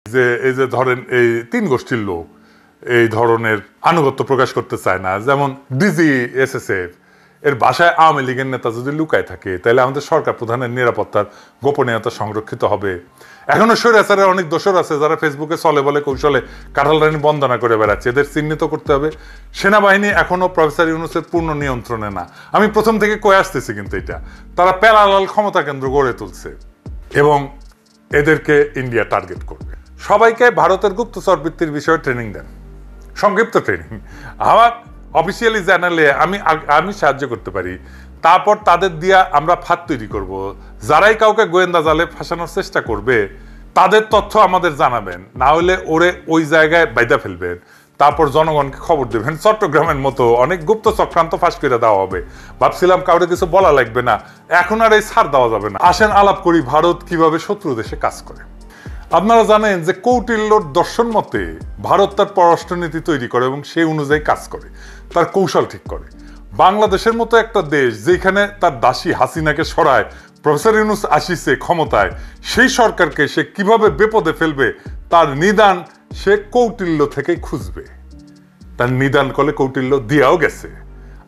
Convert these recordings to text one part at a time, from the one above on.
যে এই যে ধরেন এই তিন গোষ্ঠীর লোক এই ধরনের আনুগত্য প্রকাশ করতে চায় না, যেমন ডিজি এসএসএফ এর বাসায় আওয়ামী লীগের নেতা যদি লুকায় থাকে তাহলে আমাদের সরকার প্রধানের নিরাপত্তার গোপনীয়তা সংরক্ষিত হবে। এখনো স্বৈরাচারের অনেক দোষর আছে যারা ফেসবুকে চলে বলে কৌশলে কাঁঠাল রানী বন্দনা করে বেড়াচ্ছে, এদের চিহ্নিত করতে হবে। সেনাবাহিনী এখনো প্রফেসর ইউনূসের পূর্ণ নিয়ন্ত্রণে না, আমি প্রথম থেকে কয়ে আসতেছি, কিন্তু এটা তারা প্যারালাল ক্ষমতা কেন্দ্র গড়ে তুলছে এবং এদেরকে ইন্ডিয়া টার্গেট করবে। সবাইকে ভারতের গুপ্তচর বৃত্তির বিষয়ে ট্রেনিং দেন, সংক্ষিপ্ত ট্রেনিং। আমার অফিসিয়ালি জানালে আমি সাহায্য করতে পারি, তারপর তাদের দিয়া আমরা ফাঁদ তৈরি করব। যারাই কাউকে গোয়েন্দা জালে ফাঁসানোর চেষ্টা করবে তাদের তথ্য আমাদের জানাবেন, না হলে ওরে ওই জায়গায় বাইদা ফেলবেন, তারপর জনগণকে খবর দেবেন। চট্টগ্রামের মতো অনেক গুপ্ত চক্রান্ত ফাঁস করে দেওয়া হবে। ভাবছিলাম কাউরে কিছু বলা লাগবে না, এখন আর এই ছাড় দেওয়া যাবে না। আসেন আলাপ করি ভারত কিভাবে শত্রু দেশে কাজ করে। আপনারা জানেন যে কৌটিল্যর দর্শন মতে ভারত তার পররাষ্ট্রনীতি তৈরি করে এবং সেই অনুযায়ী কাজ করে, তার কৌশল ঠিক করে। বাংলাদেশের মতো একটা দেশ যেখানে তার দাসী হাসিনাকে সরায় প্রফেসর ইউনূস আসিছে ক্ষমতায়, সেই সরকারকে সে কিভাবে বিপদে ফেলবে তার নিদান সে কৌটিল্য থেকেই খুঁজবে। তার নিদান কলে কৌটিল্য দিয়াও গেছে।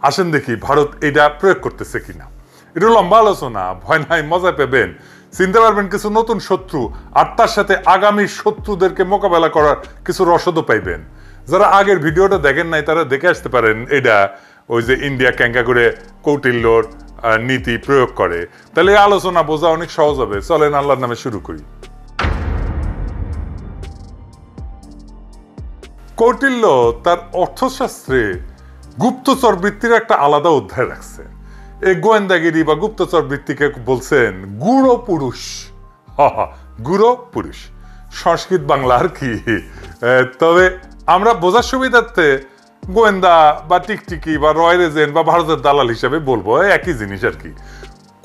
আসেন দেখি ভারত এটা প্রয়োগ করতেছে কিনা। এটা লম্বা আলোচনা, ভয় নাই, মজা পাবেন, চিনতে পারবেন কিছু নতুন শত্রু, আর তার সাথে আগামী শত্রুদেরকে মোকাবেলা করার কিছু রসদও পাইবেন। যারা আগের ভিডিওটা দেখেন নাই তারা দেখে আসতে পারেন। এটা ওই যে ইন্ডিয়া ক্যাঙ্কা করে কৌটিল্যর নীতি প্রয়োগ করে, তাহলে এই আলোচনা বোঝা অনেক সহজ হবে। চলেন আল্লাহর নামে শুরু করি। কৌটিল্য তার অর্থশাস্ত্রে গুপ্তচর বৃত্তির একটা আলাদা অধ্যায় রাখছে। এই গোয়েন্দাগিরি বা গুপ্তচর বৃত্তিকে বলছেন গুড়ো পুরুষ। গুড়ো পুরুষ সংস্কৃত বাংলা আর কি। তবে আমরা বোঝার সুবিধার্থে গোয়েন্দা বা টিকটিকি বা রয়্যাল এজেন্ট বা ভারতের দালাল হিসেবে বলবো, একই জিনিস আর কি।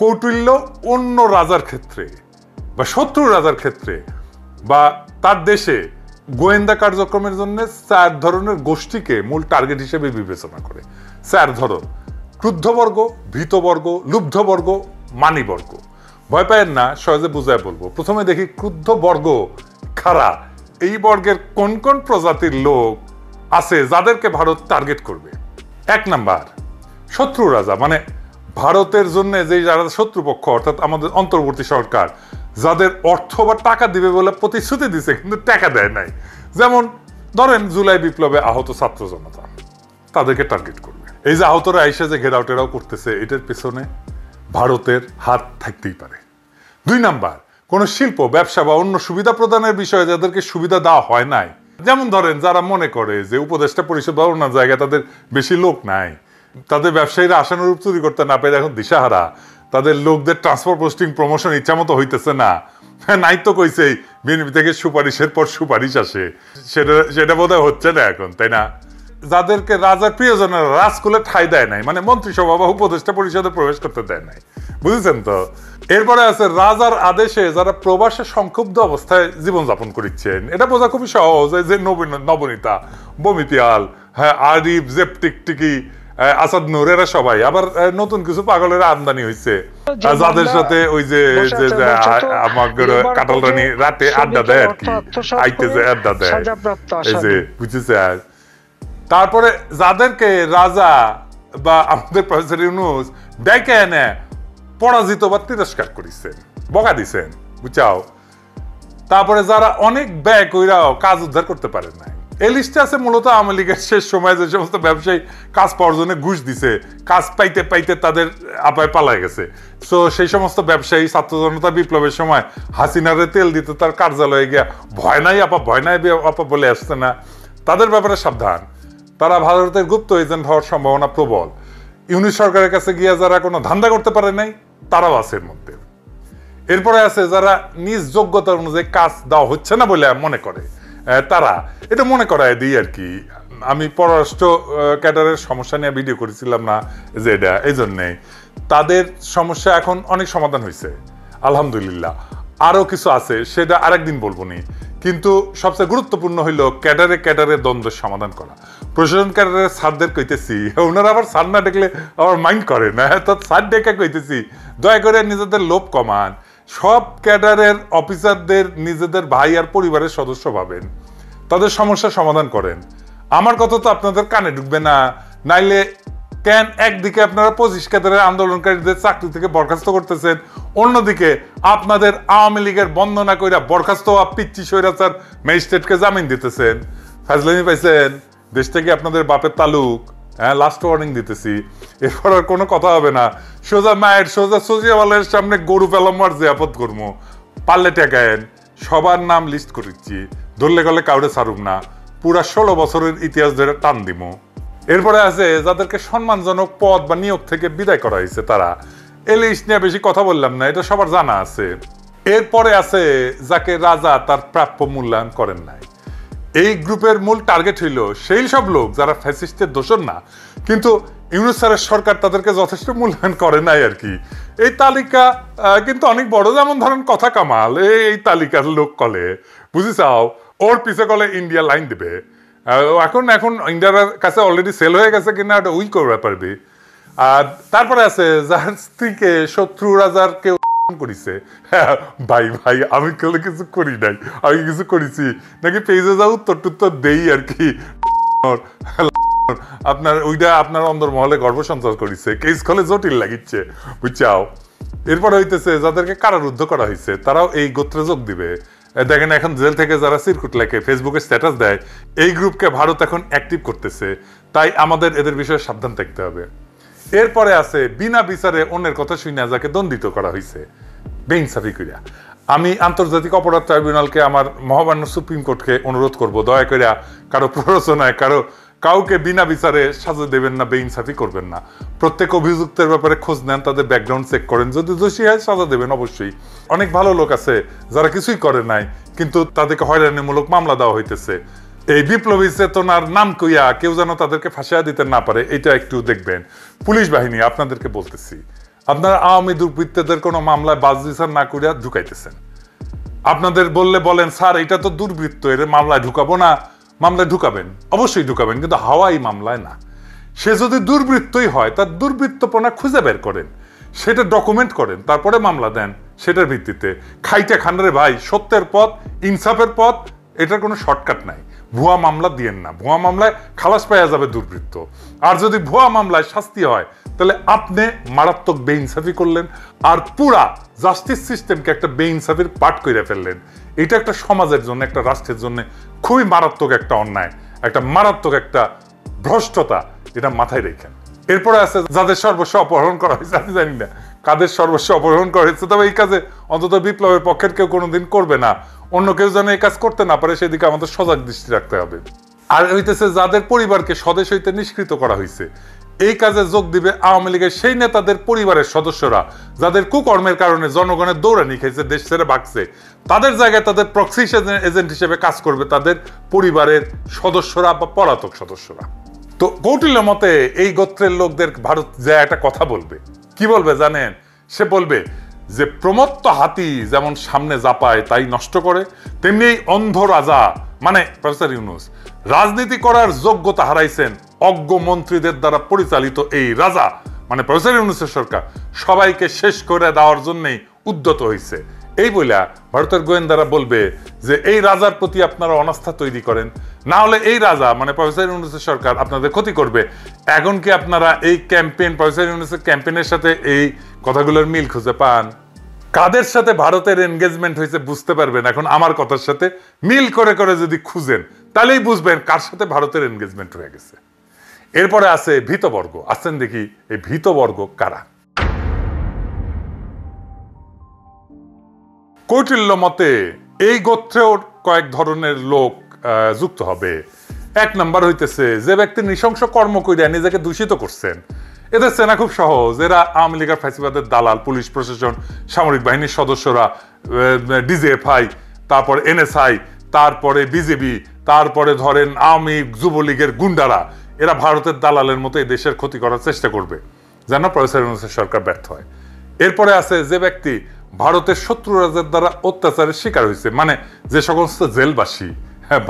কৌটিল্য অন্য রাজার ক্ষেত্রে বা শত্রু রাজার ক্ষেত্রে বা তার দেশে গোয়েন্দা কার্যক্রমের জন্য 4 ধরনের গোষ্ঠীকে মূল টার্গেট হিসেবে বিবেচনা করে। 4 ধরন: ক্রুদ্ধবর্গ, ভীতবর্গ, লুব্ধবর্গ, মানিবর্গ। ভয় পায়েন না, সহজে বুঝায় বলবো। প্রথমে দেখি ক্রুদ্ধবর্গ খারা। এই বর্গের কোন কোন প্রজাতির লোক আছে যাদেরকে ভারত টার্গেট করবে। 1 নাম্বার শত্রু রাজা, মানে ভারতের জন্য যে যারা শত্রুপক্ষ, অর্থাৎ আমাদের অন্তর্বর্তী সরকার, যাদের অর্থ বা টাকা দিবে বলে প্রতিশ্রুতি দিছে কিন্তু টাকা দেয় নাই। যেমন ধরেন জুলাই বিপ্লবে আহত ছাত্র জনতা, তাদেরকে টার্গেট করবে। এই যে আহতরা আইসা যে ঘেরাও টেরাও করতেছে, এটার পেছনে ভারতের হাত থাকতেই পারে। 2 নাম্বার কোন শিল্প, ব্যবসা বা অন্য সুবিধা প্রদানের বিষয়ে যাদেরকে সুবিধা দেওয়া হয় নাই, যেমন ধরেন যারা মনে করে যে উপদেষ্টা পরিষদ বা অন্য জায়গায় তাদের বেশি লোক নাই, তাদের ব্যবসায়ীরা আশানুরূপ চুরি করতে না পেরে এখন দিশাহারা, তাদের লোকদের ট্রান্সফার পোস্টিং প্রমোশন ইচ্ছা মতো হইতেছে না, নাই তো কইছেই বিএনপি থেকে সুপারিশের পর সুপারিশ আসে, সেটা বোধহয় হচ্ছে না এখন, তাই না? যাদেরকে রাজার প্রিয়জনেরা রাজকুলে ঠাই দেয় নাই, মানে মন্ত্রিসভা বা উপদেষ্টা পরিষদে প্রবেশ করতে দেয় নাই, বুঝেছেন তো? এরপরে আছে রাজার আদেশে যারা প্রবাসে সংক্ষুব্ধ অবস্থায় জীবনযাপন করছেন। এটা বোঝা খুবই সহজ। যে নবনীতা, বমিতিয়াল, হ্যাঁ, আরিফ, জেপ টিকটিকি, আসাদ নূর, এরা সবাই আবার নতুন কিছু পাগলের আমদানি হয়েছে, যাদের সাথে ওই যে আমার কাঁঠাল রানী রাতে আড্ডা দেয় আর কি, আইতে যে আড্ডা দেয়, এই যে বুঝেছে। তারপরে যাদেরকে রাজা বা আমাদের প্রফেসর ইউনূস ডেকে এনে পরাজিত বা তিরস্কার করেছেন, বকা দিছেন, বুঝাও। তারপরে যারা অনেক ব্যয় কইরাও কাজ উদ্ধার করতে পারে নাই। এই লিস্টে আছে মূলত আওয়ামী লীগের শেষ সময় যে সমস্ত ব্যবসায়ী কাজ পাওয়ার জন্য ঘুষ দিছে, কাজ পাইতে পাইতে তাদের আপায় পালায় গেছে। সো সেই সমস্ত ব্যবসায়ী ছাত্র জনতা বিপ্লবের সময় হাসিনারে তেল দিতে তার কার্যালয়ে গিয়া ভয় নাই আপা, ভয় নাই আপা বলে আসছে না, তাদের ব্যাপারে সাবধান। তারা ভারতের গুপ্ত এজেন্ট হওয়ার সম্ভাবনা প্রবল। ইউনিট সরকারের কাছে গিয়া যারা কোনো ধান্দা করতে পারে নাই, তারাও আছে এর মধ্যে। এরপরে আছে যারা নিজ যোগ্যতার অনুযায়ী কাজ দেওয়া হচ্ছে না বলে মনে করে, তারা এটা মনে করায় দিই আর কি। আমি পররাষ্ট্র ক্যাডারের সমস্যা নিয়ে ভিডিও করেছিলাম না, যে এটা এই জন্যে তাদের সমস্যা এখন অনেক সমাধান হয়েছে আলহামদুলিল্লাহ। আরো কিছু আছে, সেটা আরেকদিন বলবো নি। কিন্তু সবচেয়ে গুরুত্বপূর্ণ হইল ক্যাডারে দ্বন্দ্বের সমাধান করা। প্রশাসন ক্যাডারের স্যারদের কইতেছি, ওনারা আবার স্যার না দেখলে আবার মাইন্ড করে না, তো স্যার ডেকে কইতেছি দয়া করে নিজেদের লোভ কমান। সব ক্যাডারের অফিসারদের নিজেদের ভাই আর পরিবারের সদস্য ভাবেন, তাদের সমস্যার সমাধান করেন। আমার কথা তো আপনাদের কানে ঢুকবে না। নাইলে কেন একদিকে আপনারা 25 ক্যাডারের আন্দোলনকারীদের চাকরি থেকে বরখাস্ত করতেছেন, অন্যদিকে আপনাদের আওয়ামী লীগের বন্দনা কইরা বরখাস্ত পিচ্ছি স্বৈরাচার ম্যাজিস্ট্রেটকে জামিন দিতেছেন? ফাজলামি পাইছেন? দেশ থেকে আপনাদের বাপের তালুক। হ্যাঁ, লাস্ট ওয়ার্নিং দিতেছি, এরপর আর কোনো কথা হবে না। সোজা মায়ের সোজা সজিয়াওয়ালের সামনে গরু পেলামার জিয়াপত করবো, পারলে টেকায়েন। সবার নাম লিস্ট করেছি, ধরলে গেলে কাউরে ছাড়ুম না, পুরা 16 বছরের ইতিহাস ধরে টান দিমো। এরপরে আছে যাদেরকে সম্মানজনক পদ বা নিয়োগ থেকে বিদায় করা হয়েছে, তারা এই লিস্ট নিয়ে বেশি কথা বললাম না, এটা সবার জানা আছে। এরপরে আছে যাকে রাজা তার প্রাপ্য মূল্যায়ন করেন নাই। এই গ্রুপের মূল টার্গেট হইল সেই সব লোক যারা ফ্যাসিস্টের দোষর না, কিন্তু ইউনূস স্যারের সরকার তাদেরকে যথেষ্ট মূল্যায়ন করে নাই আর কি। এই তালিকা কিন্তু অনেক বড়, যেমন ধরেন কথা কামাল এই তালিকার লোক কলে বুঝি চাও, ওর পিছে কলে ইন্ডিয়া লাইন দেবে। এখন এখন ইন্ডিয়ার কাছে অলরেডি সেল হয়ে গেছে কিনা ওটা উই করতে পারবে। আর তারপরে আছে যার স্ত্রীকে শত্রু রাজার কেউ করিছে। ভাই ভাই আমি কেউ কিছু করি নাই, আমি কিছু করেছি নাকি পেজে যা উত্তর টুত্তর দেই আর কি। আপনার ওইটা আপনার অন্দরমহলে গর্ব সঞ্চার করেছে, কেস খলে জটিল লাগিচ্ছে বুঝছাও। এরপরে হইতেছে যাদেরকে কারারুদ্ধ করা হয়েছে তারাও এই গোত্রে যোগ দিবে। দেখেন এখন জেল থেকে যারা সিরকুট লেখে, ফেসবুকে স্ট্যাটাস দেয়, এই গ্রুপকে ভারত এখন অ্যাক্টিভ করতেছে, তাই আমাদের এদের বিষয়ে সাবধান থাকতে হবে। এরপরে আছে বিনা বিচারে অন্যের কথা শুনে যাকে দণ্ডিত করা হয়েছে বেইনসাফি কইরা। আমি আন্তর্জাতিক অপরাধ ট্রাইব্যুনালকে, আমার মহামান্য সুপ্রিম কোর্টকে অনুরোধ করব, দয়া করে কারো প্ররোচনায় কাউকে বিনা বিচারে সাজা দেবেন না, বেইনসাফি করবেন না। প্রত্যেক অভিযুক্তের ব্যাপারে খোঁজ নেন, তাদের ব্যাকগ্রাউন্ড চেক করেন, যদি দোষী হয় সাজা দেবেন অবশ্যই। অনেক ভালো লোক আছে যারা কিছুই করে নাই কিন্তু তাদেরকে হয়রানিমূলক মামলা দেওয়া হইতেছে। এই বিপ্লবী চেতনার নাম কইয়া কেউ যেন তাদেরকে ফাঁসিয়া দিতে না পারে, এটা একটু দেখবেন। পুলিশ বাহিনী আপনাদেরকে বলতেছি, আপনারা আওয়ামী দুর্বৃত্তদের কোনো মামলায় বাজ বিচার না করিয়া ঢুকাইতেছেন। আপনাদের বললে বলেন স্যার এটা তো দুর্বৃত্ত, এর মামলায় ঢুকাবো না। মামলায় ঢুকাবেন, অবশ্যই ঢুকাবেন, কিন্তু হাওয়াই মামলায় না। সে যদি দুর্বৃত্তই হয় তার দুর্বৃত্তপনা খুঁজে বের করেন, সেটা ডকুমেন্ট করেন, তারপরে মামলা দেন সেটার ভিত্তিতে। খাইটা খান রে ভাই, সত্যের পথ, ইনসাফের পথ, এটার কোনো শর্টকাট নাই। ভুয়া মামলা দিয়েন না, ভুয়া মামলায় খালাস পাওয়া যাবে দুর্বৃত্ত। আর যদি ভুয়া মামলায় শাস্তি হয় তাহলে আপনি মারাত্মক বেইনসাফি করলেন, আর পুরা জাস্টিস সিস্টেমকে একটা বেইনসাফির পাঠ করে ফেললেন। এটা একটা সমাজের জন্য, একটা রাষ্ট্রের জন্য খুবই মারাত্মক একটা অন্যায়, একটা মারাত্মক একটা ভ্রষ্টতা, এটা মাথায় রেখেন। এরপরে আছে যাদের সর্বস্ব অপহরণ করা হয়েছে, আমি জানি না কাদের সর্বস্ব অপহরণ করা হয়েছে, তবে এই কাজে অন্তত বিপ্লবের পক্ষের কেউ কোনোদিন করবে না। অন্য কেউ যেন এই কাজ করতে না পারে সেদিকে আমাদের সজাগ দৃষ্টি রাখতে হবে। আর হইতেছে যাদের পরিবারকে স্বদেশ হইতে নিষ্কৃত করা হয়েছে, এই কাজে যোগ দিবে আওয়ামী লীগের সেই নেতাদের পরিবারের সদস্যরা যাদের কুকর্মের কারণে জনগণের দৌড়ানি খেয়েছে, দেশ ছেড়ে ভাগছে। তাদের জায়গায় তাদের প্রক্সি এজেন্ট হিসেবে কাজ করবে তাদের পরিবারের সদস্যরা বা পলাতক সদস্যরা। তো কৌটিল্য মতে এই গোত্রের লোকদের ভারত যে একটা কথা বলবে, কি বলবে জানেন? সে বলবে যে প্রমত্ত হাতি যেমন সামনে জাপায় তাই নষ্ট করে, তেমনি এই অন্ধ রাজা মানে প্রফেসর ইউনূস রাজনীতি করার যোগ্যতা হারাইছেন। অজ্ঞ মন্ত্রীদের দ্বারা পরিচালিত এই রাজা মানে প্রফেসর ইউনূসের সরকার সবাইকে শেষ করে দেওয়ার জন্যই উদ্যত হয়েছে। এই বইলা ভারতের গোয়েন্দারা বলবে যে এই রাজার প্রতি আপনারা অনাস্থা তৈরি করেন, না হলে এই রাজা মানে প্রফেসর ইউনূসের সরকার আপনাদের ক্ষতি করবে। এখন কি আপনারা এই ক্যাম্পেইন, প্রফেসর ইউনূসের ক্যাম্পেইনের সাথে এই কথাগুলোর মিল খুঁজে পান? কাদের সাথে ভারতের এনগেজমেন্ট হয়েছে বুঝতে পারবেন এখন আমার কথার সাথে মিল করে করে যদি খুঁজেন, তাহলেই বুঝবেন কার সাথে ভারতের এনগেজমেন্ট হয়ে গেছে। এরপরে আছে ভীতবর্গ। আসছেন দেখি এই ভীতবর্গ কারা। কৌটিল্য মতে এই গোত্রেও কয়েক ধরনের লোক যুক্ত হবে। এক নাম্বার হইতেছে যে ব্যক্তি নৃশংস কর্ম কইরা নিজেকে দূষিত করছেন। এদের চেনা খুব সহজ, এরা আওয়ামী লীগের ফ্যাসিবাদের দালাল, পুলিশ প্রশাসন, সামরিক বাহিনীর সদস্যরা, ডিজিএফআই, তারপর এনএসআই, তারপরে বিজেপি, তারপরে ধরেন আওয়ামী যুবলীগের গুন্ডারা। এরা ভারতের দালালের মতো এই দেশের ক্ষতি করার চেষ্টা করবে যেন প্রফেসর ইউনূসের সরকার ব্যর্থ হয়। এরপরে আছে যে ব্যক্তি ভারতের শত্রু রাজার দ্বারা অত্যাচারের শিকার হয়েছে, মানে যে সমস্ত জেলবাসী,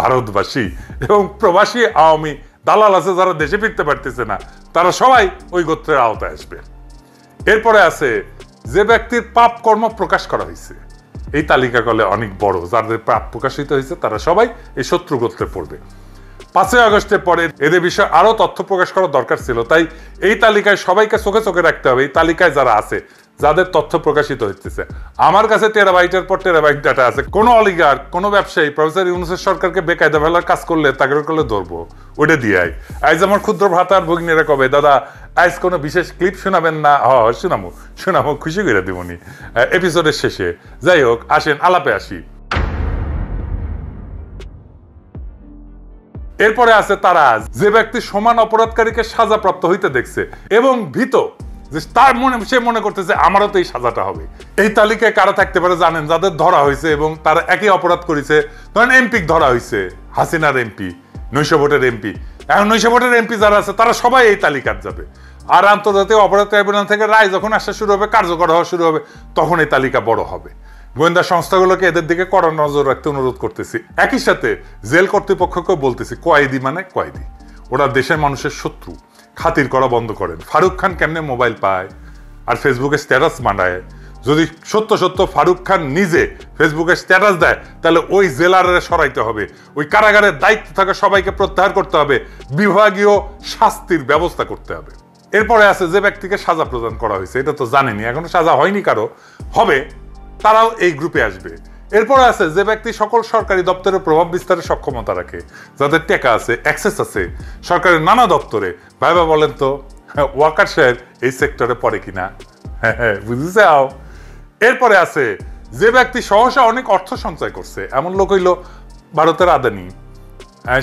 ভারতবাসী এবং প্রবাসী আওয়ামী দালাল আছে যারা দেশে ফিরতে পারতেছে না, তারা সবাই ওই গোত্রের আওতায় আসবে। এরপরে আছে যে ব্যক্তির পাপ কর্ম প্রকাশ করা হয়েছে, এই তালিকা কলে অনেক বড়, যাদের পাপ প্রকাশিত হয়েছে তারা সবাই এই শত্রু গোত্রে পড়বে। 5ই আগস্টের পরে এদের বিষয়ে আরো তথ্য প্রকাশ করা দরকার ছিল, তাই এই তালিকায় সবাইকে চোখে চোখে রাখতে হবে। এই তালিকায় যারা আছে, যাদের তথ্য প্রকাশিত হচ্ছে, আমার কাছে টেরাবাইটের পর টেরাবাইট ডাটা আছে। কোনো অলিগার, কোনো ব্যবসায়ী প্রফেসর ইউনূসের সরকারকে বেকায়দা ফেলার কাজ করলে তাকে করলে ধরবো, ওইটা দিয়ে আজ আমার ক্ষুদ্র ভ্রাতার ভগ্নীরা কবে দাদা আজ কোনো বিশেষ ক্লিপ শোনাবেন না? শোনামো খুশি করে দিবনি এপিসোডের শেষে। যাই হোক, আসেন আলাপে আসি। এরপরে আছে তারা যে ব্যক্তি সমান অপরাধকারীকে সাজাপ্রাপ্ত হইতে দেখছে এবং ভীত যে তার সে মনে করতেছে আমারও তো এই সাজাটা হবে। এই তালিকায় কারা থাকতে পারে জানেন? যাদের ধরা হয়েছে এবং তারা একই অপরাধ করেছে। ধরেন এমপি ধরা হয়েছে, হাসিনার এমপি, 900 ভোটের এমপি। এখন 900 ভোটের এমপি যারা আছে তারা সবাই এই তালিকার যাবে। আর আন্তর্জাতিক অপরাধ ট্রাইব্যুনাল থেকে রায় যখন আসা শুরু হবে, কার্যকর হওয়া শুরু হবে, তখন এই তালিকা বড় হবে। গোয়েন্দা সংস্থাগুলোকে এদের দিকে কড়া নজর রাখতে অনুরোধ করতেছি। একই সাথে জেল কর্তৃপক্ষকেও বলতেছি, কয়েদি মানে কয়েদি, ওরা দেশের মানুষের শত্রু, খাতির করা বন্ধ করেন। ফারুক খান কেমনে মোবাইল পায় আর ফেসবুকে স্ট্যাটাস বানায়? যদি সত্য ফারুক খান নিজে ফেসবুকে স্ট্যাটাস দেয়, তাহলে ওই জেলারে সরাইতে হবে, ওই কারাগারের দায়িত্ব থাকা সবাইকে প্রত্যাহার করতে হবে, বিভাগীয় শাস্তির ব্যবস্থা করতে হবে। এরপরে আছে যে ব্যক্তিকে সাজা প্রদান করা হয়েছে, এটা তো জানেনি, এখনো সাজা হয়নি কারো, হবে, তারাও এই গ্রুপে আসবে। এরপরে আছে যে ব্যক্তি সকল সরকারি দপ্তরে প্রভাব বিস্তারের সক্ষমতা রাখে, যাদের টেকা আছে, অ্যাক্সেস আছে সরকারের নানা দপ্তরে। ভাইবা বলেন তো ওয়াকার সাহেব এই সেক্টরে পড়ে কিনা? বুঝেছে? এরপরে আছে যে ব্যক্তি সহসা অনেক অর্থ সঞ্চয় করছে, এমন লোক হইল ভারতের আদানি।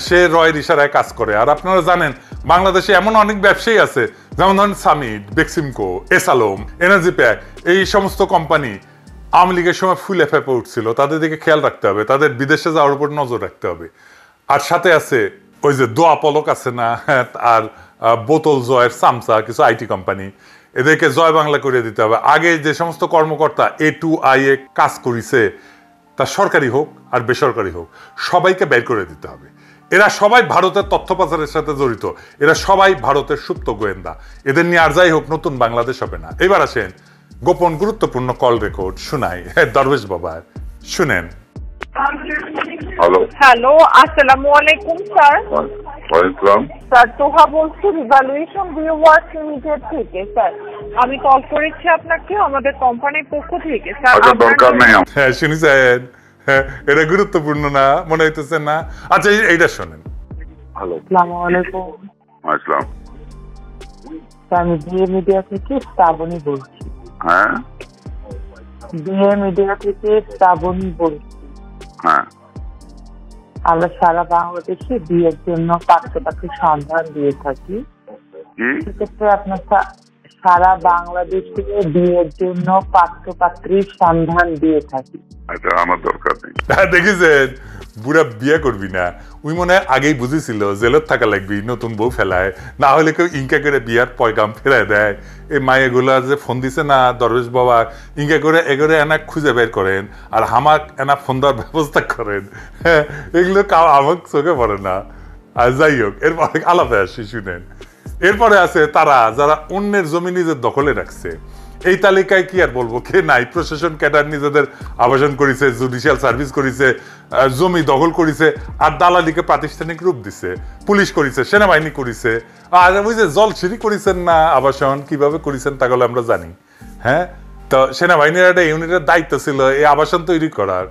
সে রয়ের ইশারায় কাজ করে। আর আপনারা জানেন বাংলাদেশে এমন অনেক ব্যবসায়ী আছে, যেমন ধরেন সামিট, বেক্সিমকো, এসালোম, এনার্জি প্যাক, এই সমস্ত কোম্পানি আওয়ামী লীগের সময় ফুলে ফেপে উঠছিল। তাদের দিকে খেয়াল রাখতে হবে, তাদের বিদেশে যাওয়ার উপর নজর রাখতে হবে। আর সাথে আছে ওই যে দোয়া পলক আছে না, আর বোতল জয়ের সামসা, কিছু আইটি কোম্পানি, এদেরকে জয় বাংলা করে দিতে হবে। আগে যে সমস্ত কর্মকর্তা A2I কাজ করেছে, তা সরকারি হোক আর বেসরকারি হোক, সবাইকে বের করে দিতে হবে। এরা সবাই ভারতের তথ্য পাচারের সাথে জড়িত, এরা সবাই ভারতের সুপ্ত গোয়েন্দা। এদের নিয়ে আর যাই হোক নতুন বাংলাদেশ হবে না। এবার আসেন গোপন গুরুত্বপূর্ণ কল রেকর্ড শোনাই দরবেশ বাবা, শুনেন। হ্যালো, আসসালামু আলাইকুম স্যার। ওয়ালাইকুম। স্যার তোহা বলছি রিভ্যালুয়েশন ভিউয়ার্স লিমিটেড থেকে। স্যার আমি কল করেছি আপনাকে আমাদের কোম্পানির পক্ষ থেকে। স্যার দরকার নেই। হ্যাঁ শুনেছেন, এটা গুরুত্বপূর্ণ না মনে হইতেছে না? আচ্ছা এইটা শোনেন। হ্যালো, আসসালামু আলাইকুম। আসসালাম। আমি বিএ মিডিয়া থেকে শ্রাবণী বলছি। হ্যাঁ, বিএ মিডিয়া থেকে শ্রাবণী বলছি। হ্যাঁ, আমরা সারা বাংলাদেশে বিয়ের জন্য পাত্রপাত্রীর সন্ধান দিয়ে থাকি। কি সেক্ষেত্রে আপনার সারা বাংলাদেশে বিয়ের জন্য পাত্রপাত্রীর সন্ধান দিয়ে থাকি। এটা আমার দরকার নেই। দেখেছেন, বুড়া বিয়ে করবি না, ওই মনে হয় আগেই বুঝেছিল জেলত থাকা লাগবি, নতুন বউ ফেলায়, না হলে কেউ ইনকা করে বিয়ার পয়গাম ফেরায় দেয়। এই মায়েগুলা যে ফোন দিছে না দরবেশ বাবা, ইনকা করে এগোরে এনা খুঁজে বের করেন আর হামাক এনা ফোন দেওয়ার ব্যবস্থা করেন। হ্যাঁ, এগুলো আমার চোখে পড়ে না। আর যাই হোক, এরপর আলাপে আসি, শুনেন। এরপরে আছে তারা যারা অন্যের জমি নিজের দখলে রাখছে। এই তালিকায় কি আর বলবো, কে নাই? প্রশাসন ক্যাডার নিজেদের আবাসন করেছে, জুডিশিয়াল সার্ভিস করেছে, জমি দখল করেছে, আর দালালিকে প্রাতিষ্ঠানিক রূপ দিছে, পুলিশ করেছে, সেনাবাহিনী করেছে, আর ওই যে জলছিরি করেছেন না আবাসন, কিভাবে করেছেন তাহলে আমরা জানি। হ্যাঁ, তো সেনাবাহিনীর একটা ইউনিটের দায়িত্ব ছিল এই আবাসন তৈরি করার,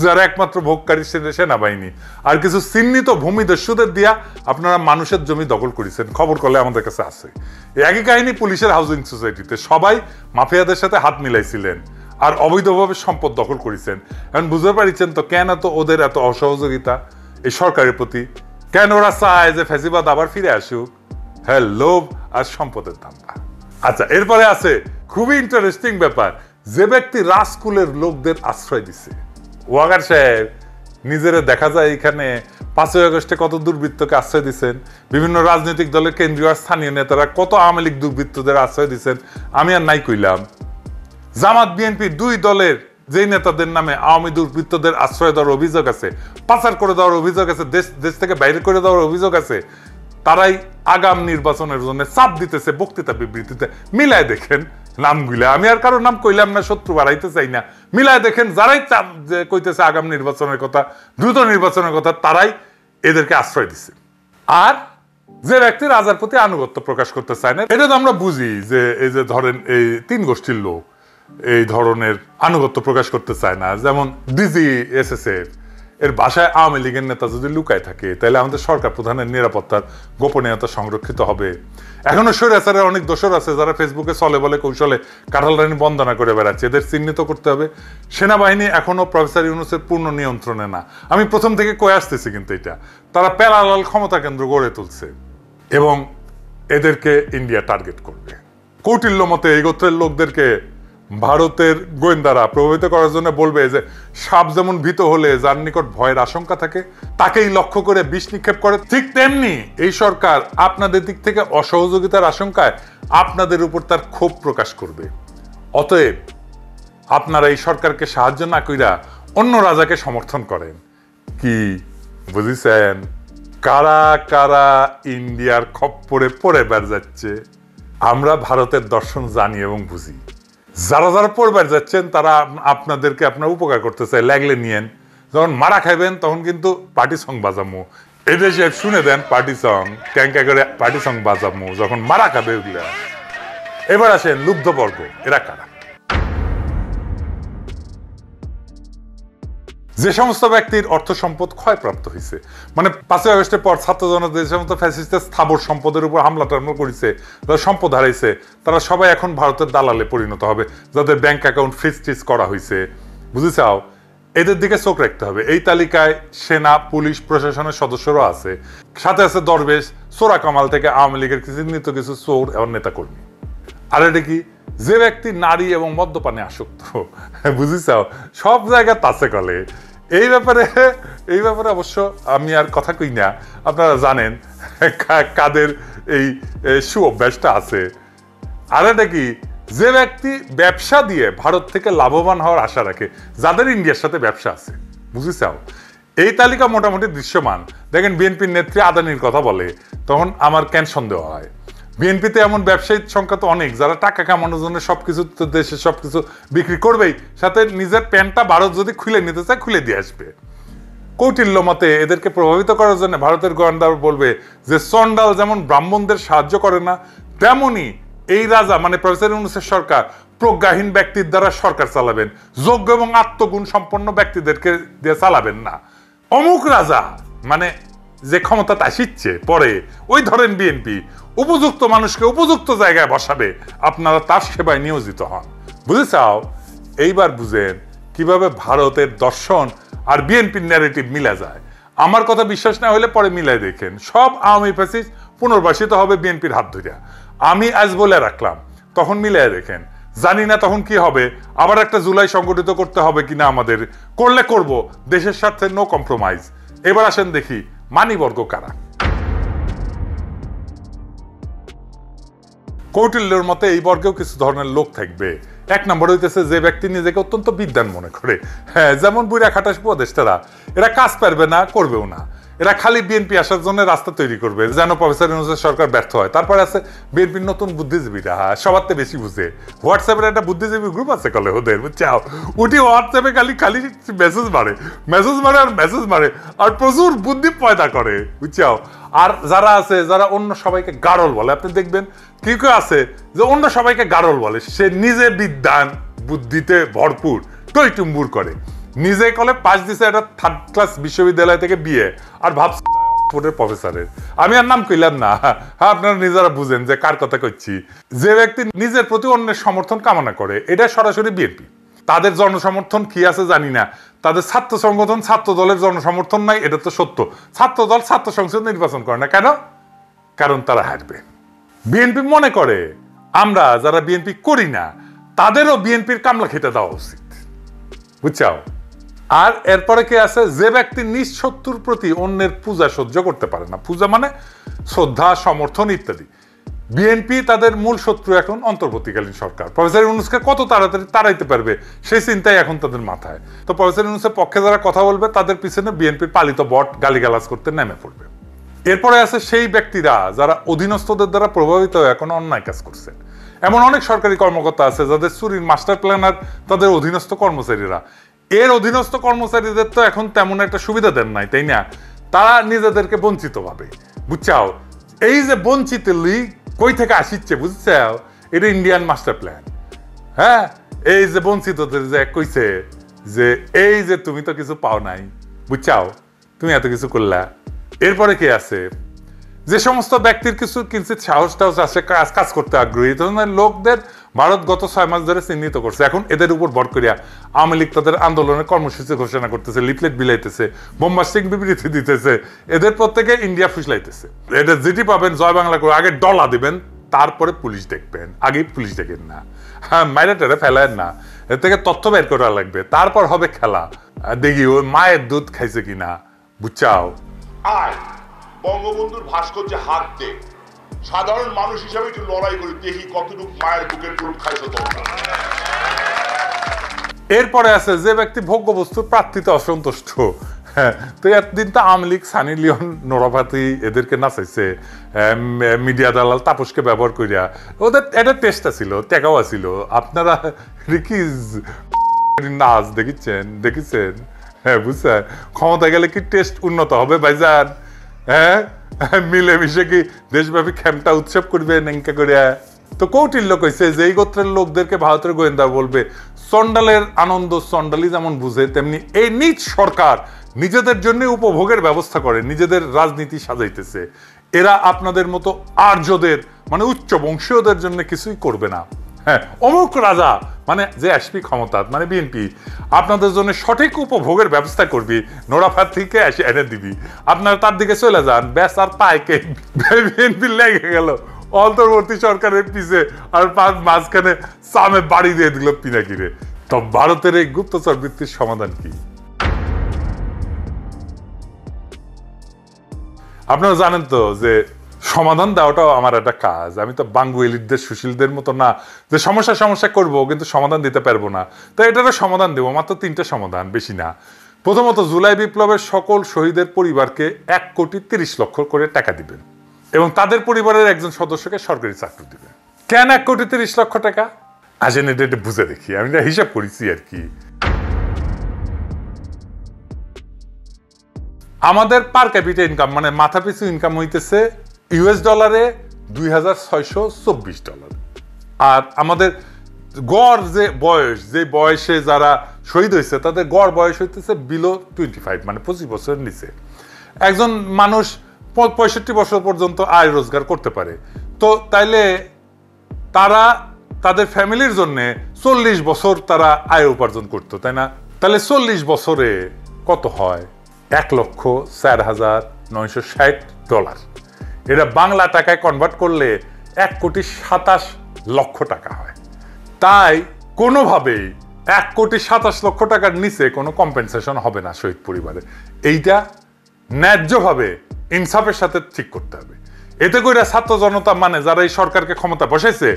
যারা একমাত্র ভোগকারী সেনাবাহিনী। আর কিছু চিহ্নিত ভূমিদস্যুদের দিয়া আপনারা মানুষের জমি দখল করেছেন, খবর করলে আমাদের কাছে আছে। একই কাহিনী পুলিশের হাউজিং সোসাইটিতে, সবাই মাফিয়াদের সাথে হাত মিলাইছিলেন আর অবৈধভাবে সম্পদ দখল করেছেন। এখন বুঝতে পারছেন তো কেন এত ওদের এত অসহযোগিতা এই সরকারের প্রতি, কেন ওরা চায় যে ফ্যাসিবাদ আবার ফিরে আসুক। হ্যাঁ, লোভ আর সম্পদের ধান্দা। আচ্ছা, এরপরে আছে খুবই ইন্টারেস্টিং ব্যাপার, যে ব্যক্তি রাজকুলের লোকদের আশ্রয় দিছে। ওয়াগার সাহেব নিজেরা দেখা যায় এখানে 5ই আগস্টে কত দুর্বৃত্তকে আশ্রয় দিচ্ছেন, বিভিন্ন রাজনৈতিক দলের কেন্দ্রীয় আর স্থানীয় নেতারা কত আওয়ামী লীগ দুর্বৃত্তদের আশ্রয় দিচ্ছেন, আমি আর নাই কইলাম। জামাত বিএনপি দুই দলের যেই নেতাদের নামে আওয়ামী দুর্বৃত্তদের আশ্রয় দেওয়ার অভিযোগ আছে, পাচার করে দেওয়ার অভিযোগ আছে, দেশ থেকে বাইরে করে দেওয়ার অভিযোগ আছে, তারাই আগাম নির্বাচনের জন্য চাপ দিতেছে বক্তৃতা বিবৃতিতে। মিলায় দেখেন নামগুলা আমি আর কারোর নাম কইলাম না, শত্রু বাড়াইতে চাই না। মিলায় দেখেন যারাই কইতেছে আগাম নির্বাচনের কথা, দ্রুত নির্বাচনের কথা, তারাই এদেরকে আশ্রয় দিছে। আর যে ব্যক্তি রাজার প্রতি আনুগত্য প্রকাশ করতে চায় না, এটা তো আমরা বুঝি যে এই যে ধরেন এই 3 গোষ্ঠীর লোক এই ধরনের আনুগত্য প্রকাশ করতে চায় না। যেমন ডিজি এসএসএফ এর বাসায় আওয়ামী লীগের নেতা যদি লুকায় থাকে, তাহলে আমাদের সরকার প্রধানের নিরাপত্তার গোপনীয়তা সংরক্ষিত হবে। এখনো স্বৈরাচারের অনেক দোষর আছে যারা ফেসবুকে চলে বলে কৌশলে কাঁঠাল রানী বন্দনা করে বেড়াচ্ছে, এদের চিহ্নিত করতে হবে। সেনাবাহিনী এখনো প্রফেসর ইউনূসের পূর্ণ নিয়ন্ত্রণে না, আমি প্রথম থেকে কয়ে আসতেছি, কিন্তু এটা তারা প্যারালাল ক্ষমতা কেন্দ্র গড়ে তুলছে এবং এদেরকে ইন্ডিয়া টার্গেট করবে। কৌটিল্য মতে এই গোত্রের লোকদেরকে ভারতের গোয়েন্দারা প্রভাবিত করার জন্য বলবে যে সাপ যেমন ভীত হলে যার নিকট ভয়ের আশঙ্কা থাকে তাকেই লক্ষ্য করে বিষ নিক্ষেপ করে, ঠিক তেমনি এই সরকার আপনাদের দিক থেকে অসহযোগিতার আশঙ্কায় আপনাদের উপর তার ক্ষোভ প্রকাশ করবে। অতএব আপনারা এই সরকারকে সাহায্য না কইরা অন্য রাজাকে সমর্থন করেন। কি বুঝিছেন কারা কারা ইন্ডিয়ার খপ্পরে পড়ে বের যাচ্ছে? আমরা ভারতের দর্শন জানি এবং বুঝি। যারা যারা পড়বার যাচ্ছেন তারা আপনাদেরকে আপনার উপকার করতে চায়, লাগলে নিয়েন। যখন মারা খাইবেন তখন কিন্তু পার্টি সং বাজামো, এদেশে শুনে দেন পার্টি সং, ক্যাঙ্কা করে পার্টি সং বাজামো যখন মারা খাবে ওগুলা। এবার আসেন লুব্ধবর্গ, এরা কারা? যে সমস্ত ব্যক্তির অর্থ সম্পদ ক্ষয়প্রাপ্ত হয়েছে, মানে 5ই আগস্টের পর ছাত্র জনতা যে সমস্ত ফ্যাসিস্টের স্থাবর সম্পদের উপর হামলা টামলা করেছে, যারা সম্পদ হারাইছে, তারা সবাই এখন ভারতের দালালে পরিণত হবে। যাদের ব্যাংক অ্যাকাউন্ট ফ্রিজ করা হয়েছে, বুঝেছাও, এদের দিকে চোখ রাখতে হবে। এই তালিকায় সেনা, পুলিশ, প্রশাসনের সদস্যরাও আছে, সাথে আছে দরবেশ, সোরা কামাল থেকে আওয়ামী লীগের চিহ্নিত কিছু চোর এবং নেতাকর্মী। আর এটা কি? যে ব্যক্তি নারী এবং মদ্যপানে আসক্ত, বুঝেছাও, সব জায়গায় তাছে কলে। এই ব্যাপারে অবশ্য আমি আর কথা কই না, আপনারা জানেন কাদের এই সুঅভ্যাসটা আছে। আর এটা কি? যে ব্যক্তি ব্যবসা দিয়ে ভারত থেকে লাভবান হওয়ার আশা রাখে, যাদের ইন্ডিয়ার সাথে ব্যবসা আছে, বুঝেছাও। এই তালিকা মোটামুটি দৃশ্যমান। দেখেন বিএনপির নেত্রী আদানির কথা বলে, তখন আমার কেন সন্দেহ হয়। বিএনপিতে এমন ব্যবসায়ীর সংখ্যা তো অনেক, যারা টাকা কামানোর জন্য সবকিছু দেশে সবকিছু বিক্রি করবেই, সাথে নিজের প্যান্টটা ভারত যদি খুলে নিতে চায় খুলে দিয়ে আসবে। কৌটিল্য মতে এদেরকে প্রভাবিত করার জন্য ভারতের গোয়েন্দা বলবে যে চন্ডাল যেমন ব্রাহ্মণদের সাহায্য করে না, তেমনি এই রাজা মানে প্রফেসর ইউনূসের সরকার প্রজ্ঞাহীন ব্যক্তির দ্বারা সরকার চালাবেন, যোগ্য এবং আত্মগুণ সম্পন্ন ব্যক্তিদেরকে দিয়ে চালাবেন না। অমুক রাজা মানে যে ক্ষমতাটা আসিচ্ছে পরে, ওই ধরেন বিএনপি উপযুক্ত মানুষকে উপযুক্ত জায়গায় বসাবে, আপনারা তার সেবায় নিয়োজিত হন। বুঝেছাও? এইবার বুঝেন কিভাবে ভারতের দর্শন আর বিএনপির ন্যারেটিভ মিলা যায়। আমার কথা বিশ্বাস না হলে পরে মিলাই দেখেন, সব আওয়ামী ফ্যাসিস্ট পুনর্বাসিত হবে বিএনপির হাত ধরিয়া। আমি আজ বলে রাখলাম, তখন মিলাই দেখেন। জানি না তখন কি হবে, আবার একটা জুলাই সংগঠিত করতে হবে কিনা আমাদের, করলে করব, দেশের স্বার্থে নো কম্প্রোমাইজ। এবার আসেন দেখি মানিবর্গ কারা। কৌটিল্যের মতে এই বর্গেও কিছু ধরনের লোক থাকবে। 1 নম্বর হইতেছে যে ব্যক্তি নিজেকে অত্যন্ত বিদ্বান মনে করে, হ্যাঁ, যেমন বুড়া খাটাস উপদেষ্টারা, এরা কাজ পারবে না, করবেও না। এরা খালি বিএনপি আসার জন্য রাস্তা তৈরি করবে যেন প্রফেসর ইউনূসের সরকার ব্যর্থ হয়। তারপরে আছে বিএনপির নতুন বুদ্ধিজীবীরা, সবার থেকে বেশি বুঝে। হোয়াটসঅ্যাপের একটা বুদ্ধিজীবী গ্রুপ আছে কলে ওদের, বুঝছাও, উঠি হোয়াটসঅ্যাপে খালি মেসেজ মারে আর প্রচুর বুদ্ধি পয়দা করে, বুঝছাও। আর যারা আছে যারা অন্য সবাইকে গাড়ল বলে, আপনি দেখবেন কি কেউ আছে যে অন্য সবাইকে গাড়ল বলে, সে নিজে বিদ্বান বুদ্ধিতে ভরপুর, টইটুম্বুর করে, নিজে কলে পাস দিছে একটা 3rd ক্লাস বিশ্ববিদ্যালয় থেকে বিয়ে, আর ভাবছে প্রফেসরের। আমি আর নাম কইলাম না, হ্যাঁ, আপনারা নিজেরা বুঝেন যে কার কথা কইছি। যে ব্যক্তি নিজের প্রতি অন্যের সমর্থন কামনা করে, এটা সরাসরি বিএনপি। তাদের জনসমর্থন কি আছে জানি না, তাদের ছাত্র সংগঠন ছাত্র দলের জনসমর্থন নাই, এটা তো সত্য। ছাত্র দল ছাত্র সংসদ নির্বাচন করে না কেন? কারণ তারা হারবে। বিএনপি মনে করে আমরা যারা বিএনপি করি না তাদেরও বিএনপির কামলা খেতে দেওয়া উচিত, বুঝছাও। আর এরপরে কে আছে? যে ব্যক্তি নিজ শত্রুর প্রতি অন্যের পূজা সহ্য করতে পারে না। পূজা মানে শ্রদ্ধা, সমর্থন ইত্যাদি। বিএনপি তাদের মূল শত্রু এখন অন্তর্বর্তীকালীন সরকার। প্রফেসর ইউনূসকে কত তাড়াতাড়ি তাড়াইতে পারবে সেই চিন্তাই এখন তাদের মাথায়। তো প্রফেসর ইউনূসের পক্ষে যারা কথা বলবে তাদের পিছনে বিএনপির পালিত বট গালিগালাজ করতে নেমে পড়বে। এরপরে আছে সেই ব্যক্তিরা যারা অধীনস্থদের দ্বারা প্রভাবিত হয়ে এখন অন্যায় কাজ করছে। এমন অনেক সরকারি কর্মকর্তা আছে যাদের চুরির মাস্টার প্ল্যানার তাদের অধীনস্থ কর্মচারীরা। এর অধীনস্থ কর্মচারীদের তো এখন তেমন একটা সুবিধা দেন নাই, তাই না? তারা নিজেদেরকে বঞ্চিত ভাবে, বুঝছাও? এই যে বঞ্চিত লিগ কই থেকে আসিচ্ছে, বুঝছাও? এটা ইন্ডিয়ান মাস্টার প্ল্যান। হ্যাঁ, এই যে বঞ্চিতদের যে কইছে যে এই যে তুমি তো কিছু পাও নাই, বুঝছাও, তুমি এত কিছু করলা। এরপরে কি আছে, যে সমস্ত ব্যক্তির কিছু কিঞ্চিত সাহস টাহস আছে, কাজ করতে আগ্রহী ধরনের লোকদের ভারত গত 6 মাস ধরে চিহ্নিত করছে। এখন এদের উপর ভর করিয়া আওয়ামী লীগ তাদের আন্দোলনের কর্মসূচি ঘোষণা করতেছে, লিফলেট বিলাইতেছে, বোমবাস্টিং বিবৃতি দিতেছে, এদের প্রত্যেকে ইন্ডিয়া ফুসলাইতেছে। এটা যেটি পাবেন জয় বাংলা করে আগে ডলা দিবেন, তারপরে পুলিশ দেখবেন, আগে পুলিশ দেখেন না। হ্যাঁ, মাইরা টেরে ফেলেন না, এর থেকে তথ্য বের করা লাগবে, তারপর হবে খেলা। দেখি ওই মায়ের দুধ খাইছে কিনা, বুঝছাও? আয় বঙ্গবন্ধুর ভাস্কর্যে হাত দে, সাধারণ মানুষ হিসাবে একটু লড়াই করি, দেখি কতটুকু মায়ের বুকের দুধ খাইছো তোমরা। এরপরে আছে যে ব্যক্তি ভোগ্যবস্তুর প্রার্থীতে অসন্তুষ্ট। হ্যাঁ, তো এতদিন তো Awami League, Sunny Leone, Nora Fatehi এদেরকে নাচাইছে, মিডিয়া দালাল তাপসকে ব্যবহার করিয়া। ওদের একটা টেস্টটা ছিল, টেকাও ছিল। আপনারা রিকিজ নাচ দেখেছেন? হ্যাঁ, বুঝছেন? ক্ষমতা গেলে কি টেস্ট উন্নত হবে ভাইজান? হ্যাঁ, মিলেমিশে কি দেশব্যাপী খেমটা উৎসব করবে নেঙ্কা করিয়া? তো কৌটিল্য কইছে যে এই গোত্রের লোকদেরকে ভারতের গোয়েন্দা বলবে। চন্ডালের আনন্দ চন্ডালি যেমন বুঝে, তেমনি এই নিজ সরকার নিজেদের জন্য উপভোগের ব্যবস্থা করে, নিজেদের রাজনীতি সাজাইতেছে। এরা আপনাদের মতো আর্যদের মানে উচ্চ বংশীয়দের জন্য কিছুই করবে না। হ্যাঁ, অমুক রাজা মানে যে আসবি ক্ষমতা মানে বিএনপি আপনাদের জন্য সঠিক উপভোগের ব্যবস্থা করবি, নোরা ফাতেহিকে এসে এনে দিবি, আপনারা তার দিকে চলে যান, ব্যাস আর পায়কে বিএনপি লেগে গেল অন্তর্বর্তী সরকারের পিছে, আর মাঝখানে সামে বাড়ি দিয়ে দিল পিনাকিরে। তো ভারতের এই গুপ্তচর বৃত্তির সমাধান কি? আপনারা জানেন তো যে সমাধান দেওয়াটাও আমার একটা কাজ। আমি তো বাঙ্গু এলিটদের সুশীলদের মতো না যে সমস্যা করব কিন্তু সমাধান দিতে পারবো না। তো এটারও সমাধান দেবো, মাত্র 3টা সমাধান, বেশি না। প্রথমত, জুলাই বিপ্লবের সকল শহীদের পরিবারকে 1,30,00,000 করে টাকা দিবেন এবং তাদের পরিবারের একজন সদস্যকে সরকারি চাকরি দিবেন। কেন 1,30,00,000 টাকা? আসেন এটা বুঝে দেখি, আমি এটা হিসাব করেছি আর কি। আমাদের পার ক্যাপিটা ইনকাম মানে মাথা পিছু ইনকাম হইতেছে $, $2,624। আর আমাদের গড় যে বয়সে যারা শহীদ হয়েছে তাদের গড় বয়স হইতেছে বিলো 25 মানে 25 বছরের নিচে। একজন মানুষ 65 বছর পর্যন্ত আয় রোজগার করতে পারে। তো তাইলে তারা তাদের ফ্যামিলির জন্য 40 বছর তারা আয় উপার্জন করতো, তাই না? তাহলে 40 বছরে কত হয়? $1,04,960। এটা বাংলা টাকায় কনভার্ট করলে 1,27,00,000 টাকা হয়। তাই কোনোভাবেই 1,27,00,000 টাকার নিচে কোনো কম্পেনসেশন হবে না শহীদ পরিবারে। এইটা ন্যায্যভাবে ইনসাফের সাথে ঠিক করতে হবে। এতে করে ছাত্র জনতা মানে যারা এই সরকারকে ক্ষমতা বসাইছে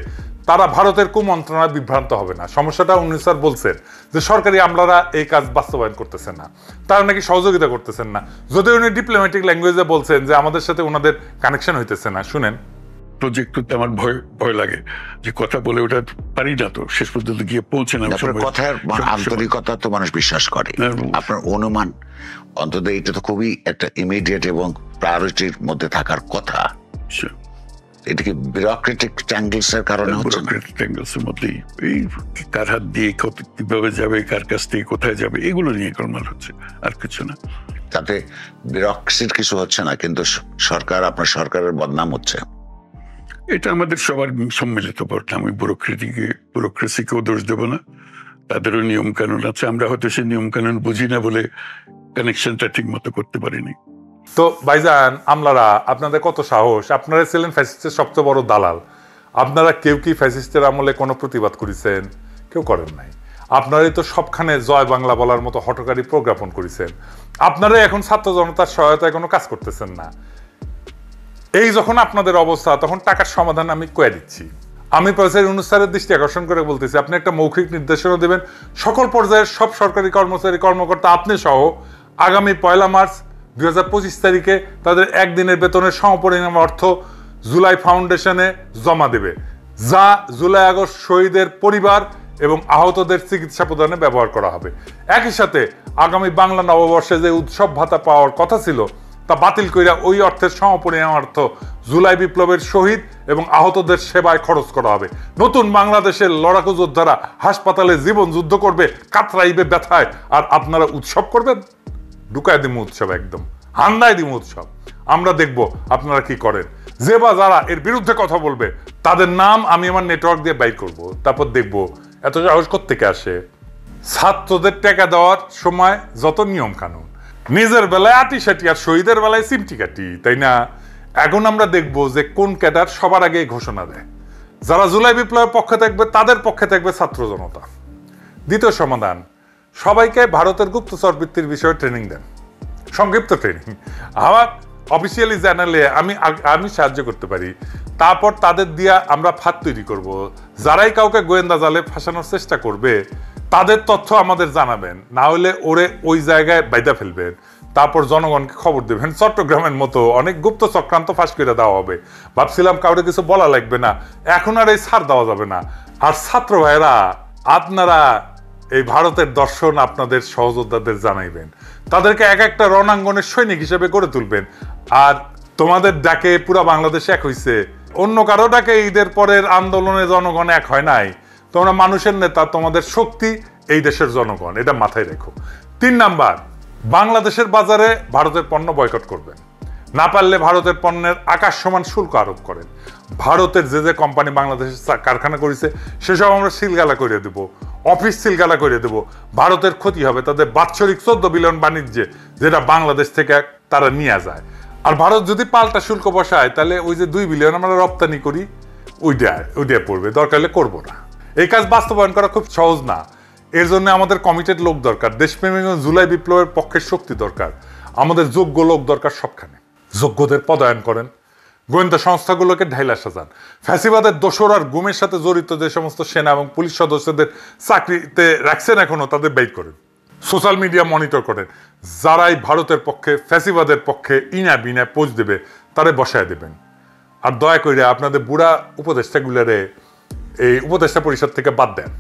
তারা ভারতের কুমন্ত্রণায় বিভ্রান্ত হবে না। সমস্যাটা উনি স্যার বলছেন যে সরকারি আমলারা এই কাজ বাস্তবায়ন করতেছেন না, তারা নাকি সহযোগিতা করতেছেন না, যদিও উনি ডিপ্লোম্যাটিক ল্যাঙ্গুয়েজে বলছেন যে আমাদের সাথে ওনাদের কানেকশন হইতেছে না। শুনেন, প্রজেক্ট করতে আমার ভয় লাগে যে কথা বলে ওটা পারি না, তো শেষ পর্যন্ত গিয়ে পৌঁছে না। কথার আন্তরিকতা তো মানুষ বিশ্বাস করে। আপনার অনুমান অন্তত এটা তো খুবই একটা ইমিডিয়েট এবং প্রায়োরিটির মধ্যে থাকার কথা। এটা কি বিউরোক্রেটিক ট্যাঙ্গলস এর কারণে হচ্ছে? বিউরোক্রেটিক ট্যাঙ্গলস এর মধ্যেই এই কার হাত দিয়ে কিভাবে যাবে, কার কাছ থেকে কোথায় যাবে, এগুলো নিয়ে গোলমাল হচ্ছে, আর কিছু না। তাতে বিউরোক্রেসির কিছু হচ্ছে না, কিন্তু সরকার, আপনার সরকারের বদনাম হচ্ছে। এটা আমাদের সবার সম্মিলিত বদনাম। আমি ব্যুরোক্রেসিকেও দোষ দেবো না, তাদেরও নিয়ম কানুন আছে। আমরা হয়তো সেই নিয়ম কানুন বুঝি না বলে কানেকশনটা ঠিক মতো করতে পারিনি। তো ভাইজান আমলারা, আপনাদের কত সাহস! আপনারা ছিলেন ফ্যাসিস্টের সবচেয়ে বড় দালাল। আপনারা কেউ কি ফ্যাসিস্টের আমলে কোনো প্রতিবাদ করেছেন? কেউ করেন নাই। আপনারাই তো সবখানে জয় বাংলা বলার মতো হঠকারী প্রজ্ঞাপন করেছেন। আপনারাই এখন ছাত্র জনতার সহায়তায় কোনো কাজ করতেছেন না। এই যখন আপনাদের অবস্থা, তখন টাকার সমাধান আমি কয়ে দিচ্ছি। আমি প্রফেসর ইউনূস স্যারের দৃষ্টি আকর্ষণ করে বলতেছি, আপনি একটা মৌখিক নির্দেশনা দেবেন সকল পর্যায়ের সব সরকারি কর্মকর্তা আপনি সহ আগামী 1 মার্চ 2025 তারিখে তাদের একদিনের বেতনের সমপরিমাণ অর্থ জুলাই ফাউন্ডেশনে জমা দেবে। যা জুলাই আগস্ট শহীদের পরিবার এবং আহতদের চিকিৎসা প্রদানে ব্যবহার করা হবে। একই সাথে আগামী বাংলা নববর্ষে যে উৎসব ভাতা পাওয়ার কথা ছিল তা বাতিল কইরা ওই অর্থের সমপরিমাণ অর্থ জুলাই বিপ্লবের শহীদ এবং আহতদের সেবায় খরচ করা হবে। নতুন বাংলাদেশের লড়াকু যোদ্ধারা হাসপাতালে জীবন যুদ্ধ করবে, কাতরাইবে ব্যথায়, আর আপনারা উৎসব করবেন? ঢুকায় দিমু উৎসব, একদম হান্দায় দিমু উৎসব। আমরা দেখব আপনারা কি করেন। যে বা যারা এর বিরুদ্ধে কথা বলবে তাদের নাম আমি আমার নেটওয়ার্ক দিয়ে বাইর করব, তারপর দেখব এত সাহস কোত্থেকে আসে। ছাত্রদের টাকা দেওয়ার সময় যত নিয়ম কানুন, নিজের বেলায় আটি সাটি আর শহীদের বেলায় সিমটি কাটি, তাই না? এখন আমরা দেখব যে কোন ক্যাডার সবার আগে ঘোষণা দেয়। যারা জুলাই বিপ্লবের পক্ষে থাকবে তাদের পক্ষে থাকবে ছাত্র জনতা। দ্বিতীয় সমাধান, সবাইকে ভারতের গুপ্তচর বৃত্তির বিষয়ে ট্রেনিং দেন, সংক্ষিপ্ত ট্রেনিং। আমার অফিসিয়ালি চ্যানেলে আমি সাহায্য করতে পারি। তারপর তাদের দিয়ে আমরা ফাঁদ তৈরি করব। যারাই কাউকে গোয়েন্দা জালে ফাঁসানোর চেষ্টা করবে তাদের তথ্য আমাদের জানাবেন, না হলে ওরে ওই জায়গায় বাইদা ফেলবেন। তারপর জনগণকে খবর দেবেন। চট্টগ্রামের মতো অনেক গুপ্ত চক্রান্ত ফাঁস করে দেওয়া হবে। ভাবছিলাম কাউরে কিছু বলা লাগবে না, এখন আর এই ছাড় দেওয়া যাবে না। আর ছাত্র ভাইরা, আপনারা এই ভারতের দর্শন আপনাদের সহযোদ্ধাদের জানাইবেন, তাদেরকে এক একটা রণাঙ্গনের সৈনিক হিসেবে গড়ে তুলবেন। আর তোমাদের ডাকে পুরা বাংলাদেশ এক হইছে, অন্য কারো ডাকে ঈদের পরের আন্দোলনে জনগণ এক হয় নাই। তোমরা মানুষের নেতা, তোমাদের শক্তি এই দেশের জনগণ, এটা মাথায় রেখো। 3 নাম্বার, বাংলাদেশের বাজারে ভারতের পণ্য বয়কট করবেন। না পারলে ভারতের পণ্যের আকাশ সমান শুল্ক আরোপ করেন। ভারতের যে যে কোম্পানি বাংলাদেশের কারখানা করেছে সেসব আমরা সিলগালা করে দেব, অফিস সিলগালা করে দেব। ভারতের ক্ষতি হবে তাদের বাৎসরিক 14 বিলিয়ন বাণিজ্যে, যেটা বাংলাদেশ থেকে তারা নিয়ে যায়। আর ভারত যদি পাল্টা শুল্ক বসায় তাহলে ওই যে 2 বিলিয়ন আমরা রপ্তানি করি ওইটা পড়বে, দরকার হলে করবো না। এই কাজ বাস্তবায়ন করা খুব সহজ না। এর জন্য আমাদের কমিটেড লোক দরকার, দেশপ্রেমিক জুলাই বিপ্লবের পক্ষের শক্তি দরকার, আমাদের যোগ্য লোক দরকার। সবখানে যোগ্যদের পদায়ন করেন, গোয়েন্দা সংস্থাগুলোকে ঢাইলা সাজান। ফ্যাসিবাদের দোসর আর গুমের সাথে জড়িত যে সমস্ত সেনা এবং পুলিশ সদস্যদের চাকরিতে রাখছেন এখনো, তাদের বের করেন। সোশ্যাল মিডিয়া মনিটর করেন। যারাই ভারতের পক্ষে, ফ্যাসিবাদের পক্ষে ইনা বিনা পোজ দেবে তারে বসায় দেবেন। আর দয়া করে আপনাদের বুড়া উপদেষ্টাগুলোরে এই উপদেষ্টা পরিষদ থেকে বাদ দেন।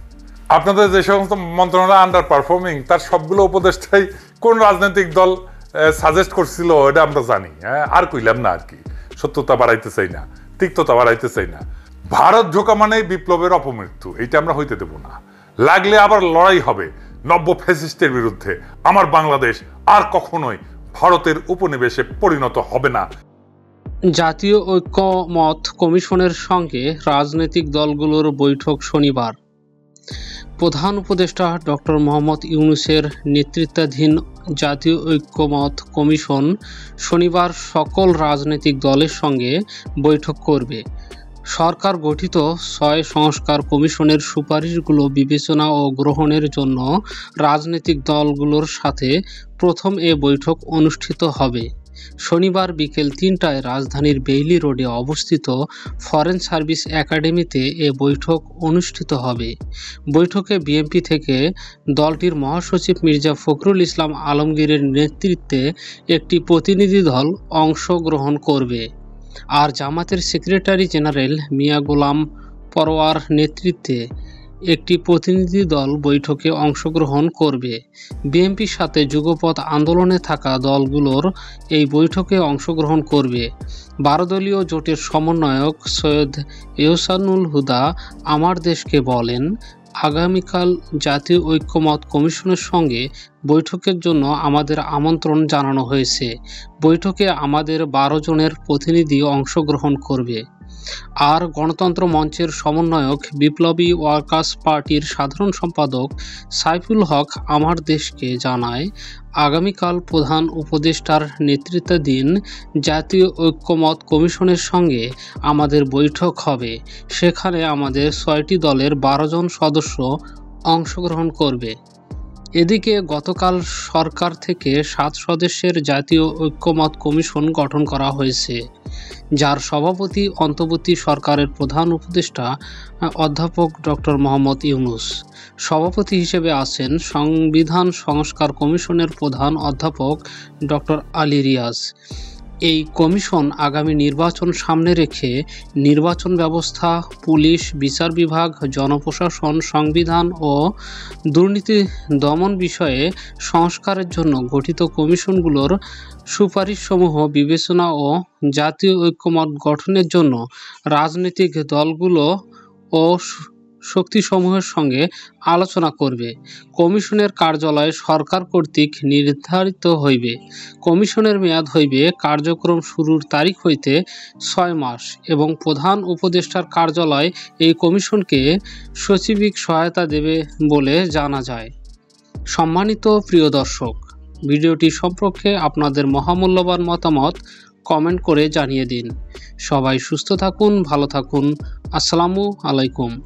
আপনাদের যে সমস্ত মন্ত্রণালয় আন্ডার পারফর্মিং, তার সবগুলো উপদেষ্টাই কোন রাজনৈতিক দল সাজেস্ট করছিল এটা আমরা জানি। হ্যাঁ, আর কইলাম না, আর কি সত্যতা বাড়াইতে চাই না, তিক্ততা বাড়াইতে চাই না। ভারত ঢোকা মানেই বিপ্লবের অপমৃত্যু, এইটা আমরা হইতে দেব না। লাগলে আবার লড়াই হবে নব্য ফ্যাসিস্টের বিরুদ্ধে। আমার বাংলাদেশ আর কখনোই ভারতের উপনিবেশে পরিণত হবে না। জাতীয় ঐক্যমত কমিশনের সঙ্গে রাজনৈতিক দলগুলোর বৈঠক শনিবার। প্রধান উপদেষ্টা ডক্টর মোহাম্মদ ইউনূসের নেতৃত্বাধীন জাতীয় ঐক্যমত কমিশন শনিবার সকল রাজনৈতিক দলের সঙ্গে বৈঠক করবে। সরকার গঠিত 6 সংস্কার কমিশনের সুপারিশগুলো বিবেচনা ও গ্রহণের জন্য রাজনৈতিক দলগুলোর সাথে প্রথম এ বৈঠক অনুষ্ঠিত হবে। শনিবার বিকেল 3টায় রাজধানীর বেইলি রোডে অবস্থিত ফরেন সার্ভিস একাডেমিতে এ বৈঠক অনুষ্ঠিত হবে। বৈঠকে বিএনপি থেকে দলটির মহাসচিব মির্জা ফখরুল ইসলাম আলমগীরের নেতৃত্বে একটি প্রতিনিধি দল অংশগ্রহণ করবে। আর জামাতের সেক্রেটারি জেনারেল মিয়া গোলাম পরোয়ার নেতৃত্বে একটি প্রতিনিধি দল বৈঠকে অংশগ্রহণ করবে। বিএনপির সাথে যুগপৎ আন্দোলনে থাকা দলগুলোর এই বৈঠকে অংশগ্রহণ করবে। 12 দলীয় জোটের সমন্বয়ক সৈয়দ এহসানুল হুদা আমার দেশকে বলেন, আগামীকাল জাতীয় ঐক্যমত কমিশনের সঙ্গে বৈঠকের জন্য আমাদের আমন্ত্রণ জানানো হয়েছে। বৈঠকে আমাদের 12 জনের প্রতিনিধি অংশগ্রহণ করবে। আর গণতন্ত্র মঞ্চের সমন্বয়ক বিপ্লবী ওয়ার্কার্স পার্টির সাধারণ সম্পাদক সাইফুল হক আমার দেশকে জানায়, আগামীকাল প্রধান উপদেষ্টার নেতৃত্বাধীন জাতীয় ঐক্যমত কমিশনের সঙ্গে আমাদের বৈঠক হবে। সেখানে আমাদের 6টি দলের 12 জন সদস্য অংশগ্রহণ করবে। এদিকে গতকাল সরকার থেকে 7 সদস্যের জাতীয় ঐক্যমত কমিশন গঠন করা হয়েছে, যার সভাপতি অন্তর্বর্তী সরকারের প্রধান উপদেষ্টা অধ্যাপক ডক্টর মোহাম্মদ ইউনূস। সভাপতি হিসেবে আছেন সংবিধান সংস্কার কমিশনের প্রধান অধ্যাপক ডক্টর আলী রিয়াজ। এই কমিশন আগামী নির্বাচন সামনে রেখে নির্বাচন ব্যবস্থা, পুলিশ, বিচার বিভাগ, জনপ্রশাসন, সংবিধান ও দুর্নীতি দমন বিষয়ে সংস্কারের জন্য গঠিত কমিশনগুলোর সুপারিশসমূহ বিবেচনা ও জাতীয় ঐক্যমত গঠনের জন্য রাজনৈতিক দলগুলো ও শক্তিসমূহের সঙ্গে আলোচনা করবে। কমিশনের কার্যালয় সরকার কর্তৃক নির্ধারিত হইবে। কমিশনের মেয়াদ হইবে কার্যক্রম শুরুর তারিখ হইতে 6 মাস এবং প্রধান উপদেষ্টার কার্যালয় এই কমিশনকে সচিবিক সহায়তা দেবে বলে জানা যায়। সম্মানিত প্রিয় দর্শক, ভিডিওটি সম্পর্কে আপনাদের মহামূল্যবান মতামত কমেন্ট করে জানিয়ে দিন। সবাই সুস্থ থাকুন, ভালো থাকুন। আসসালামু আলাইকুম।